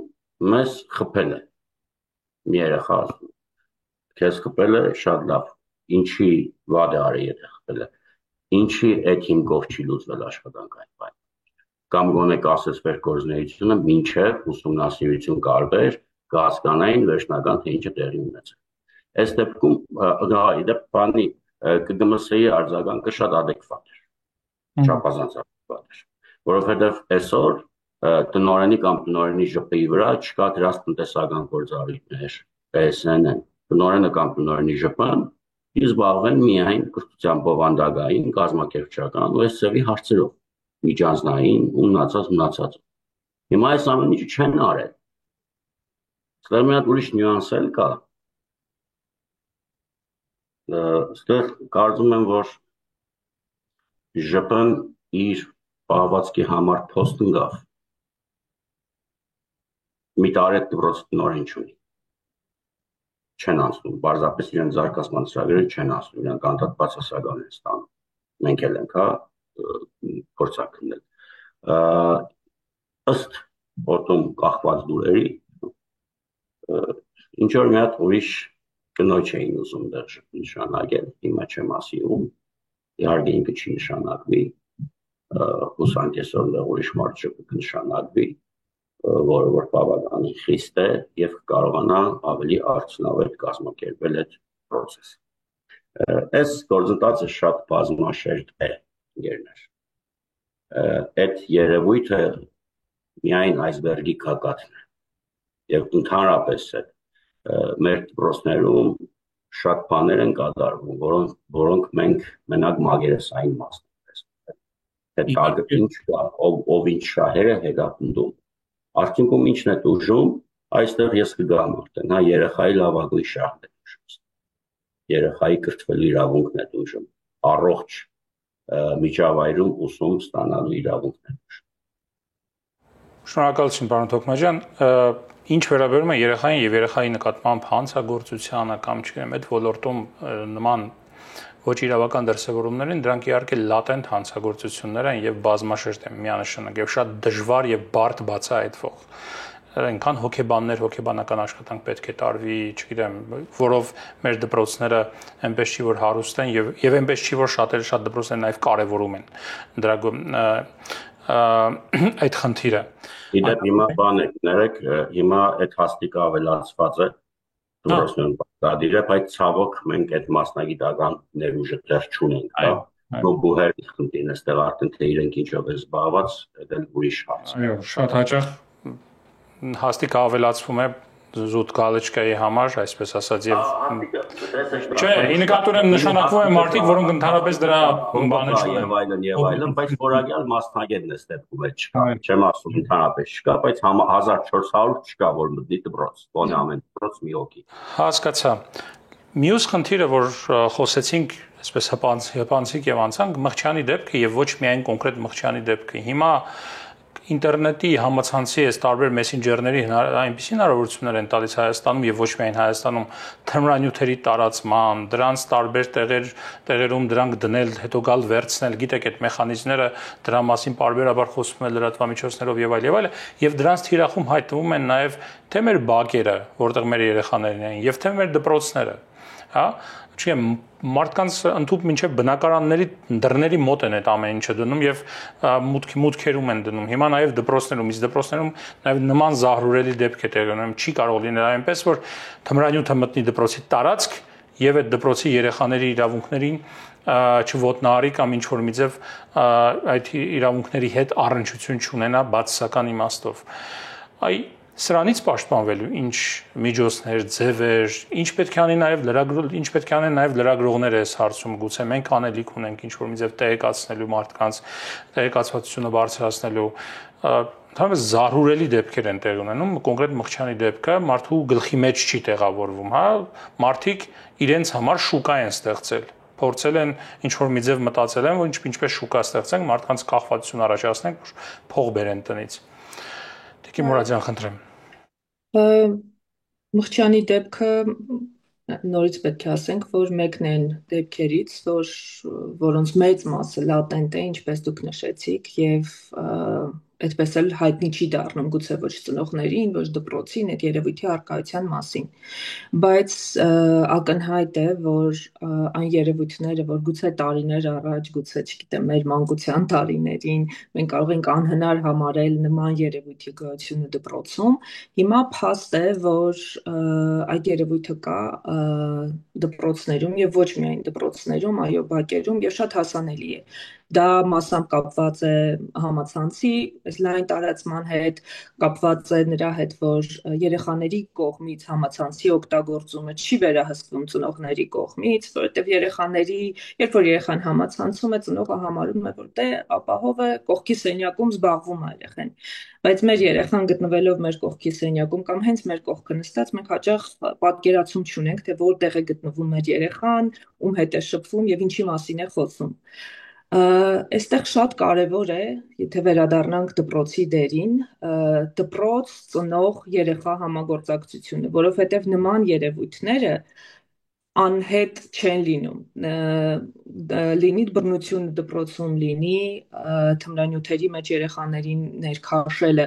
S3: մեզ խփել է։ Մի երեխա ասում, քեզ խփել է, շատ լավ, ինչի վատ է արի, եթե խփել է, ինչի այդ հիմքով չի լուծվել աշխատանքային պայմանները, կամ գոնե կասեցվեր գործունեությունը, մինչև ուսումնասիրություն կարվեր, կհասկանային վերջնական թե ինչը տեղի ունեցել։ Այս դեպքում բանի ԿԳՄՍ-ի արձագանքը շատ adekvat էր, չափազանց adekvat էր, որովհետև այսօր տնօրենի կամ տնօրենի ԺՊ-ի վրա չկա դրած տնտեսական գործառույթներ, PSN-ն, տնօրենը կամ տնօրենի ԺՊ-ն զբաղվեն միայն կրթության բովանդակային, կազմակերպչական ու այս ծևի հարցերով, միջանձնային, մնացած։ Հիմա այս ամեն ինչը չեն արել։ Ստեղ մի հատ ուրիշ նյուանս էլ կա։ Ստեղ կարծում եմ, որ ԺՊ-ն իր պահվածքի համար փոստ ընկավ։ Մի տարի դպրոցի տնօրեն չունի։ Չեն անցնում, պարզապես իրենց զարգացման ծրագրերը չեն անցնում, իրանք անդադ բացասական են ստանում։ Մենք էլ ենք, փորձակ քննել։ Ըստ օտում կախված դուրերի, ինչ որ մի հատ ուրիշ կնոջ էին ուզում դեռ նշանակել, հիմա չեմ ասի ում, իհարկե ինքը չի նշանակվի, հուսանք այսօր դեռ ուրիշ մարդ կնշանակվի, որը որ բավականին խիստ է եւ կարողանա ավելի արդյունավետ կազմակերպել այդ process-ը։ Այս գործընթացը շատ բազմաշերտ է, ընկերներ։ Այդ երևույթը միայն այսբերգի կակատն է։ Եվ ընդհանրապես է մեր դպրոցներում շատ բաներ են կատարվում, որոնք մենք մենակ մագերեսային մասն ենք տեսնում։ Այդ ինչ կա, ով ինչ շահեր է հետապնդում։ Արդյունքում ինչն է դժում, այստեղ ես կգամ արդեն, երեխայի լավագույն շահն է դժում։ Երեխայի կրթվելու իրավունքն է դժում, առողջ միջավայրում ուսում ստանալու իրավունքն է դժում։
S1: Շնորհակալություն, պարոն Թոքմաջյան, ինչ վերաբերում է երեխային եւ երեխայի նկատմամբ հանցագործությանը կամ չգիտեմ, այդ ոլորտում նման ոչ իրավական դրսևորումներին, դրանք իհարկե լատենտ հանցագործություններ են եւ բազմաշերտ են միանշանակ եւ շատ դժվար եւ բարդ բացահայտվող։ Այնքան հոգեբաններ, հոգեբանական աշխատանք պետք է տարվի, չգիտեմ, որով մեր դպրոցները այնպես չի որ հարուստ են եւ այնպես չի որ շատ դպրոցներ նաեւ կարեւորում են դրա այդ խնդիրը։
S3: Իդեպ հիմա բան եք ներեք, հիմա այդ հաստիկը ավելացված է դպրոցներում բادرը, բայց ցավոք մենք այդ մասնագիտական ներուժը դեռ չունենք, բուհերի խնդիրն է, այստեղ արդեն թե իրենք ինչով են զբաղված, դա ուրիշ հարց։
S1: Այո, շատ հաճախ հաստիկը ավելացվում է զուտ գալեչկայի համար, այսպես ասած, եւ չէ, ի նկատորեն նշանակվում է մարդիկ, որոնք ընդհանրապես դրա բանը չունեն
S3: եւ այլն, բայց որակյալ մասնագետն է ստեղծում է չկա, չեմ ասում ընդհանրապես չկա, բայց 1400 չկա, որ մտնի դպրոց, բոնի ամեն դպրոց մի հոգի։
S1: Հասկացա։ Մյուս խնդիրը, որ խոսեցինք, այսպես հպանցիկ եւ անցանք, Մղջյանի դեպքը եւ ոչ միայն կոնկրետ Մղջյանի դեպքը։ Հիմա ինտերնետի համացանցի այս տարբեր մեսենջերների այնպիսի հնարավորություններ են տալիս Հայաստանում եւ ոչ միայն Հայաստանում թմրանյութերի տարածման, դրանց տարբեր տեղերում դրանք դնել, հետո գալ վերցնել, գիտեք այդ մեխանիզմները դրա մասին պարբերաբար խոսում են լրատվամիջոցներով եւ այլ, եւ դրանց թիրախում հայտնվում են նաեւ թե մեր բակերը, որտեղ մեր երեխաներն են, եւ թե մեր դպրոցները, հա, չեմ մարդկանց ընդհանուր մինչև բնակարանների դռների մոտ են այդ ամեն ինչը դնում եւ մուտքերում են դնում։ Հիմա նաեւ դպրոցներում, իսկ դպրոցներում նաեւ նման զահրուրելի դեպք է տեղի ունենում, չի կարող լինել այնպես, որ թմրանյութը մտնի դպրոցի տարածք եւ այդ դպրոցի երեխաների իրավունքներին չոտնահարի կամ ինչ որ մի ձև այդ իրավունքների հետ առնչություն չունենա բացասական իմաստով։ Սրանից պաշտպանվելու ինչ միջոցներ, ձևեր, ինչ պետք է անի նաև լրագրողները այս հարցում, գուցե մենք անելիք ունենք ինչ որ մի ձև տեղեկացնելու մարդկանց, տեղեկացվածությունը բարձրացնելու, ընդհանրապես զարհուրելի դեպքեր են տեղի ունենում, կոնկրետ Մխիթյանի դեպքը մարդու գլխի մեջ չի տեղավորվում, հա, մարդիկ իրենց համար շուկա են ստեղծել, փորձել են ինչ որ մի ձև մտածել են, որ ինչպես շուկա ստեղծենք, մարդկանց կախվածություն առաջացնենք, որ փող բերեն տնից։ Տիկին Մուրադյան, խնդրեմ։
S2: Մխիթյանի դեպքը նորից պետք է ասենք, որ մեկն են դեպքերից, որոնց մեծ մասը լատենտ է, ինչպես դուք նշեցիք, եւ այդպես էլ հայտնի չի դառնում գուցե ոչ ծնողներին, ոչ դպրոցին այդ երևույթի առկայության մասին։ Բայց ակնհայտ է, որ այն երևույթները, որ գուցե տարիներ առաջ, գուցե, չգիտեմ, մեր մանկության տարիներին մենք կարող ենք անհնար համարել նման երևույթի գոյությունը դպրոցում, հիմա փաստ է, որ այդ երևույթը կա դպրոցներում եւ ոչ միայն դպրոցներում, այո, բակերում եւ շատ հասանելի է։ Դա մասամբ կապված է համացանցի լայն տարածման հետ, կապված է նրա հետ, որ երեխաների կողմից համացանցի օգտագործումը չի վերահսկվում ծնողների կողմից, որովհետև երբ որ երեխան համացանցում է, ծնողը համարում է, որ դե ապահով է, կողքի սենյակում զբաղվում է երեխան։ Բայց մեր երեխան գտնվելով մեր կողքի սենյակում կամ հենց մեր կողքը նստած, մենք հաճախ պատկերացում չունենք, թե որտեղ է գտնվում մեր երեխան, ում հետ է շփվում եւ ինչի մասին է խոսում։ Այստեղ շատ կարևոր է, եթե վերադառնանք դպրոցի դերին, դպրոց, ծնող, երեխա համագործակցությունը, որովհետև նման երևույթները անհետ չեն լինում, լինի բռնություն դպրոցում, լինի թմրանյութերի մեջ երեխաներին ներքաշելը,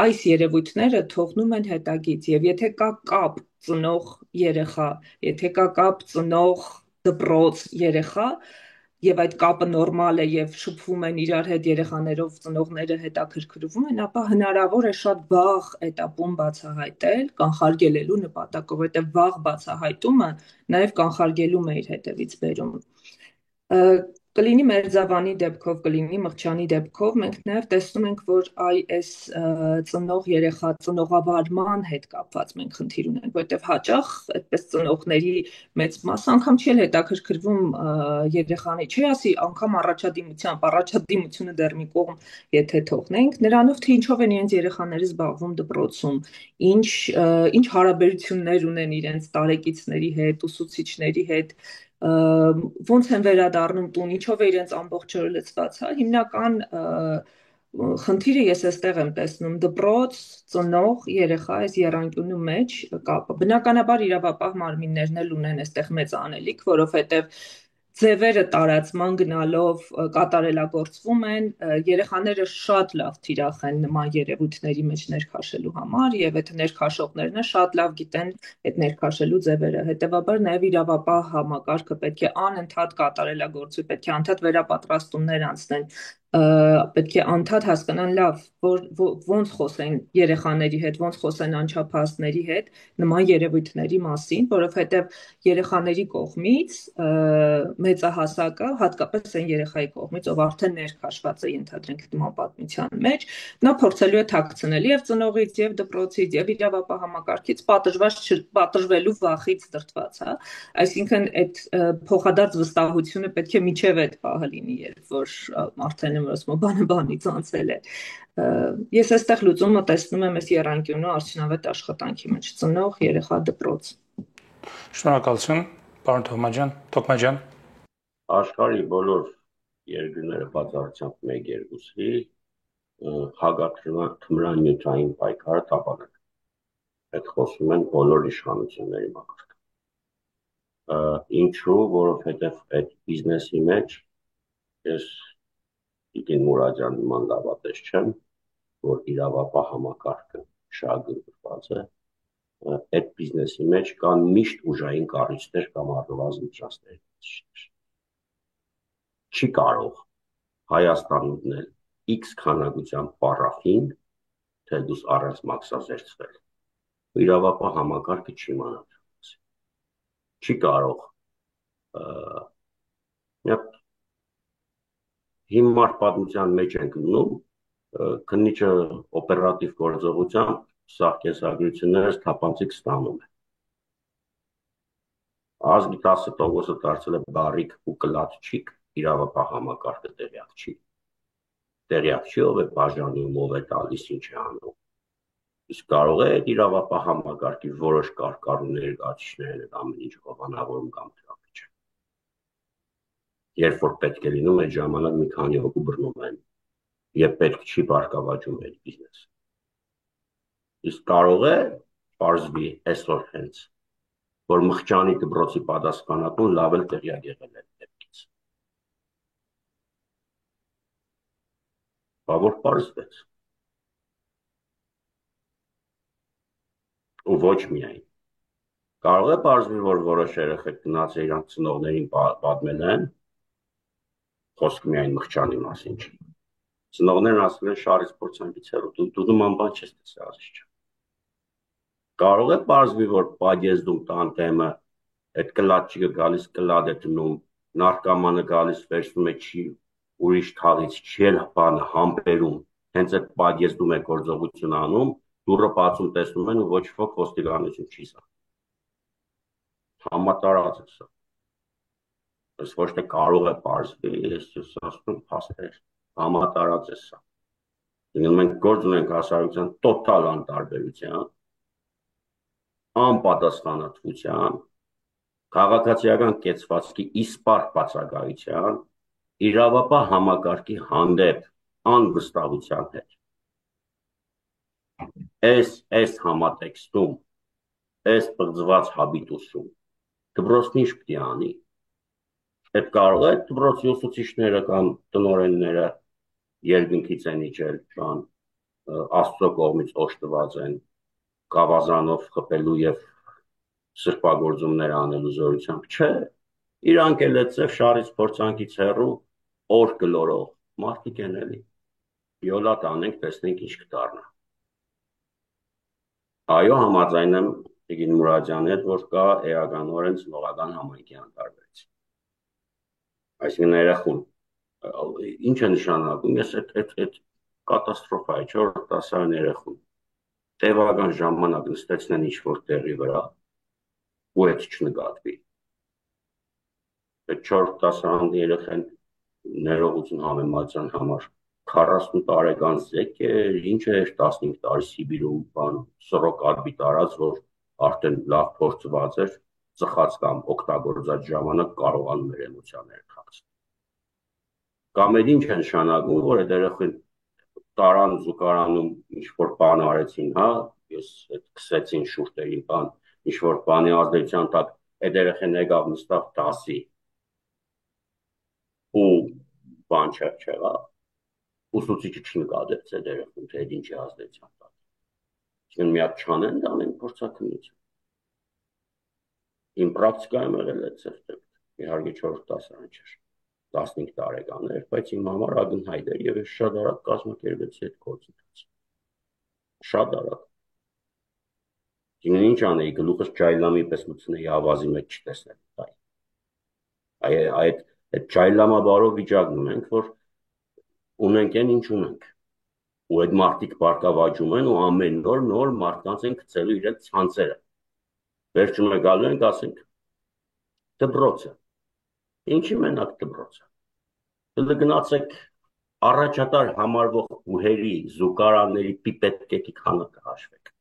S2: այս երևույթները թողնում են հետագից եւ եթե կա կապ ծնող-երեխա, եթե կա կապ ծնող-դպրոց երեխա, եւ այդ կապը նորմալ է եւ շփվում են իրար հետ երեխաներով ծնողները հետաքրքրվում են, ապա հնարավոր է շատ վաղ этаպում բացահայտել, կանխարգելելու նպատակով, որովհետեւ վաղ բացահայտումը նաեւ կանխարգելում է իր հետևից բերում։ Կլինի Մերձավանի դեպքով, կլինի Մխիթյանի դեպքով, մենք նաև տեսնում ենք, որ այս ծնող-երեխա ծնողավարման հետ կապված մենք խնդիր ունենք, որտեղ հաճախ այդպես ծնողների մեծ մասը անգամ չի հետաքրքրվում երեխանի, չի ասի անգամ առաջադիմությունը դեռ մի կողմ, եթե թողնենք, նրանով թե ինչով են իրենց երեխաները զբաղվում դպրոցում, ինչ հարաբերություններ ունեն իրենց տարեկիցների հետ, ուսուցիչների հետ, ոնց են վերադառնում տուն, ինչով է իրենց ամբողջ օրը լցված, հա, հիմնական խնդիրը ես այստեղ եմ տեսնում դպրոց, ծնող, երեխա այս եռանկյունու մեջ կապը։ Բնականաբար իրավապահ մարմիններն էլ ունեն այստեղ մեծ անելիք, որովհետև ձևերը տարածման գնալով կատարելագործվում են, երեխաները շատ լավ թիրախ են նման երևույթների մեջ ներքաշելու համար եւ այդ ներքաշողներն շատ լավ գիտեն այդ ներքաշելու ձևերը, հետեւաբար նաեւ իրավապահ համակարգը պետք է անընդհատ կատարելագործվի, պետք է անդադ վերապատրաստումներ անցնեն, պետք է անդադ հասկանան լավ, ոնց խոսեն երեխաների հետ, ոնց խոսեն անչափահասների հետ նման երևույթների մասին, որովհետև երեխաների կողմից մեծահասակը, հատկապես այն երեխայի կողմից, ով արդեն ներքաշված է ենթադրենք նման պատմության մեջ, նա փորձելու է թաքցնել եւ ծնողից, եւ դպրոցից, եւ իրավապահ համակարգից պատժվելու վախից դրդված, հա, այսինքն այդ փոխադարձ վստահությունը պետք է միջև այդ պահը լինի, երբ որ արդեն բանը բանից անցել է։ Ես այստեղ լուծումը տեսնում եմ այս եռանկյունու արդյունավետ աշխատանքի մեջ, ծնող, երեխա, դպրոց։
S1: Շնորհակալություն, պարոն Թոքմաջյան։
S3: Աշխարհի բոլոր երկրները բացառությամբ 1-2-ի հագաթմրանյութային պայքարը տապալել։ Այդ խոսում են բոլոր իշխանությունների մակարդակը։ Ինչու, որովհետև այդ բիզնեսի մեջ ես Տիկին Մուրադյան նման լավատես չեմ, որ իրավապահ համակարգը շահագրգռված է, այդ բիզնեսի մեջ կան միշտ ուժային կառույցներ կամ առնվազն միջանցքներ։ Չի կարող Հայաստան ուտնել X քանակության պարաֆին, թե դուս առանց մաքսազերծվել։ Իրավապահ համակարգը չի իմանա։ Չի կարող Մի հատ հիմար պատմության մեջ ենք գնում, քննիչը օպերատիվ գործողությամբ սաղ կենսագրությունները թափանցիկ ստանում է։ Ազգի 10%-ը դարձել է բարիք ու կլատչիկ, իրավապահ համակարգը տեղյակ չի, ով է բաժանում, ով է տալիս, ինչ է անում։ Իսկ կարող է այդ իրավապահ համակարգի որոշ կարգառու ներկայացուցիչներն այդ ամեն ինչ հովանավորում կամ թափիչ։ Երբ որ պետք է լինում, այդ ժամանակ մի քանի հոգու բռնում են, եւ պետք չի բարգավաճում այդ բիզնեսը։ Իսկ կարող է պարզվի այսօր հենց, որ Մխճանի դպրոցի պատասխանատուն լավ էլ տեղյակ եղել է դեպքից։ Բա որ պարզվեց։ Ու ոչ միայն։ Կարող է պարզվի, որ որոշ երեխեք գնացել իրանք ծնողներին պատմել են, խոսքը միայն Մխճանի մասին չի։ Ծնողներն ասել են շարից փորձանքից հեռու, դու նման բան չես տեսել ասիչ։ Կարող է պարզվի, որ պատեզդում տանտեմը այդ կլատչիկը գալիս կլադ է դնում, նարկամանը գալիս վերցնում է չի ուրիշ թաղից չի էլ բանը համբերում, հենց այդ պատեզդում է գործողություն անում, դուրը բացում տեսնում են ու ոչ ոք ոստիկանություն չի սա։ Համատարած է սա։ Ես ոչ թե կարող է պարզվի, ես ասում փաստեր, համատարած է սա։ Մենք գործ ունենք հասարակության տոտալ անտարբերության, անպատասխանատվության, քաղաքացիական կեցվածքի իսպառ բացակայության, իրավապահ համակարգի հանդեպ անվստահության հետ։ Այս համատեքստում, այս պղձված հաբիտուսում դպրոցն ինչ պիտի անի։ Այդ կարող է դպրոցի ուսուցիչները կամ տնօրենները երկնքից են իջել, բան Աստծո կողմից օժտված են գավազանով խփելու եւ սրբագործումներ անելու զորությամբ, չէ։ Իրանք էլ այդ շարից փորձանքից հեռու օր գլորող մարդիկ են էլի։ Յոլատ անենք, տեսնենք ինչ կդառնա։ Այո, համաձայն եմ Տիգին Մուրադյանի հետ, որ կա էականորեն ծնողական համայնքի անտարբերություն։ Այսինքն երախուն ինչ է նշանակում, ես այդ կատաստրոֆա է, 4 դասարան երախուն տևական ժամանակ նստեցնեն ինչ-որ տեղի վրա ու այդ չնկատվի։ Այդ 4 դասարան երեխան ներողություն համեմատության համար 40 տարեկան զեկ էր, ինչ էր 15 տարի Սիբիրում բան սռոկարբի տարած, որ արդեն լավ փորձված էր, ծխած կամ օգտագործած ժամանակ կարողանում էր էմոցիաները խախտել։ Կամ այդ ինչ է նշանակում, որ այդ երեխան տարան զուգարանում ինչ-որ բան արեցին, հա, ես այդ քսեցին շուրտերին բան, ինչ-որ բանի ազդեցության տակ այդ երեխան եկավ նստավ դասի ու բան չեղավ, ուսուցիչը չնկատեց այդ երեխուն, թե այդ ինչի ազդեցության տակ։ Այսինքն մի հատ չանեն դանեն փորձաքննություն։ Իմ պրակտիկայում եղել է ծերտը, իհարկե 4 դասարան չէր, 15 տարեկան էր, բայց իմ համար ակնհայտ էր եւ ես շատ արագ կազմակերպեցի այդ գործընթացը։ Շատ արագ։ Ինչ անեի, գլուխս ջայլամի պես մտցնեի ավազի մեջ չտեսնել։ Այդ ջայլամաբարով վիճակում ենք, որ ունենք են ինչ ունենք։ Ու այդ մարդիկ բարգավաճում են ու ամեն նոր մարդկանց են գցելու իրենց ցանցերը։ Վերջում գալու ենք ասենք դպրոցը։ Ինչի մենակ դպրոցը։ Դե գնացեք առաջատար համարվող բուհերի, զուգարանների պիպետկետի քանակը հաշվեք։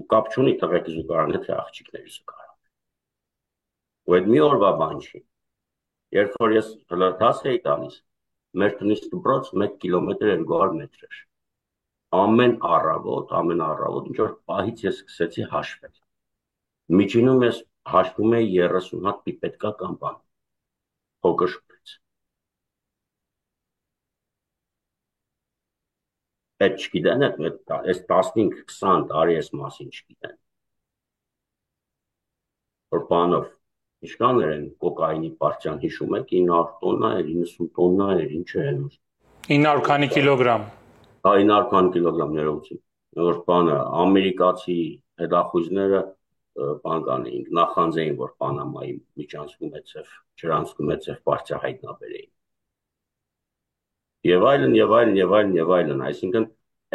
S3: Ու կապ չունի տղեկի զուգարանը թե աղջիկների զուգարանը։ Ու այդ մի օրվա բան չի։ Երբ որ ես հլրթաս էի տալիս, մեր տնից դպրոց 1 կիլոմետր 200 մետր էր։ Ամեն առավոտ, ինչ որ պահից ես սկսեցի հաշվել։ Միջինում ես հաշվում էի 30 հատ պիպետկա կամ բան։ Փոքր շփեց։ Այդ չգիտեն, այս 15-20 տարի այս մասին չգիտեն։ Որ բանով ինչքան են կոկայինի պարտիան հիշում եք 900 տոննա էր, 90 տոննա էր, ինչ է հենց
S1: 900 քանի կիլոգրամ։
S3: 900 քանի կիլոգրամ ներողություն։ Որ բանը ամերիկացի հետախույզները բան կանեինք, նախանձեին, որ Պանամայի միջանցքում է ցեվ, ջրանցքում է ցեվ պարտիա հայտնաբերեին։ Եվ այլն, եւ այլն, եւ այլն, եւ այլն, այսինքն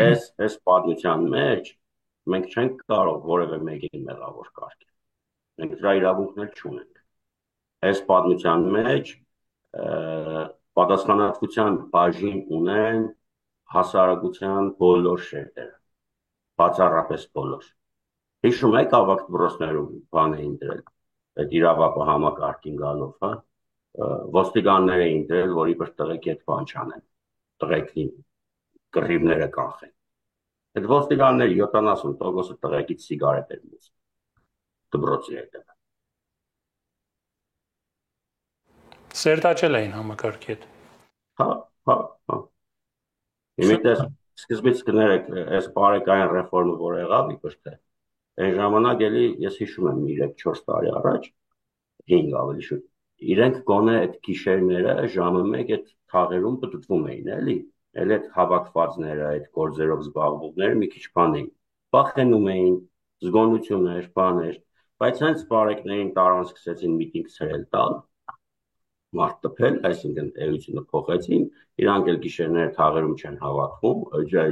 S3: այս պատմության մեջ մենք չենք կարող որևէ մեկին մեղավոր կարգել։ Մենք դրա իրավունքն էլ չունենք։ Այս պատմության մեջ պատասխանատվության բաժին ունեն հասարակության բոլոր շերտերը, բացառապես բոլոր։ Հիշում եք ավագ դպրոցներում բան էին դրել, այդ իրավապահ համակարգին գալով, հա, ոստիկաններ էին դրել, որ իբր տղեկ այդ բան չանեն, տղեկին կռիվները կանխեն։ Այդ ոստիկանների 70%-ը տղեկից սիգարետ էր մուծում դպրոցի հետ։
S1: Սերտաճել էին համակարգի հետ։
S3: Հա։ Իմիտես սկզբից կներեք, այս բարեկային ռեֆորմը, որ եղավ, իբր այն ժամանակ էլի ես հիշում եմ 3-4 տարի առաջ, 5 ավելի շուտ, իրենք գոնե այդ գիշերները ժամը 1 այդ թաղերում պտտվում էին, էլի, էլ այդ հավաքվածները, այդ գործերով զբաղվողները մի քիչ բան էին, վախենում էին, զգոնություններ, բաներ, բայց հենց բարեկներին տարան սկսեցին միտինգ ցրել տալ, մարդ տպել, այսինքն էությունը փոխեցին, իրանք էլ գիշերները թաղերում չեն հավաքվում,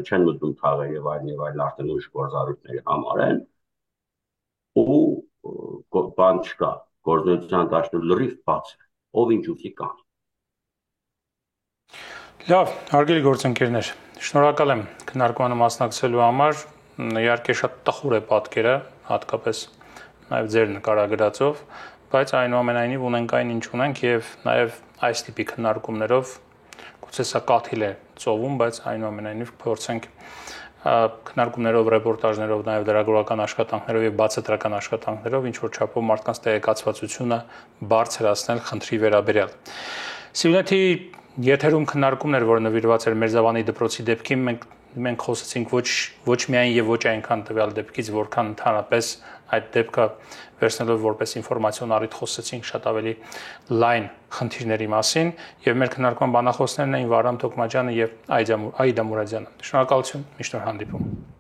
S3: չեն մտնում թաղեր եւ այլն արդեն ուրիշ գործառույթների համար են, ու բան չկա, գործունեության դաշտը լրիվ բաց է, ով ինչ ուզի կանի։
S1: Լավ, հարգելի գործընկերներ, շնորհակալ եմ քննարկմանը մասնակցելու համար, իհարկե շատ տխուր է պատկերը, հատկապես նաեւ ձեր նկարագրածով, բայց այնուամենայնիվ ունենք այն ինչ ունենք եւ նաեւ այս տիպի քննարկումներով գուցե սա կաթիլ է ծովում, բայց այնուամենայնիվ փորձենք քննարկումներով, ռեպորտաժներով, նաեւ լրագրողական աշխատանքներով եւ բացատրական աշխատանքներով ինչ որ չափով մարդկանց տեղեկացվածությունը բարձրացնել խնդրի վերաբերյալ։ Սիվնեթի եթերում քննարկումներ, որը նվիրված էր Մերզավանի դպրոցի դեպքին, մենք խոսեցինք ոչ միայն եւ ոչ այնքան տվյալ դեպքից, որքան ընդհանրապես այդ դեպքը վերցնելով որպես ինֆորմացիոն առիթ խոսեցինք շատ ավելի լայն խնդիրների մասին եւ մեր քննարկման բանախոսներն էին Վարամ Թոքմաջյանը եւ Այդա Մուրադյանը։ Շնորհակալություն, միշտ հանդիպում։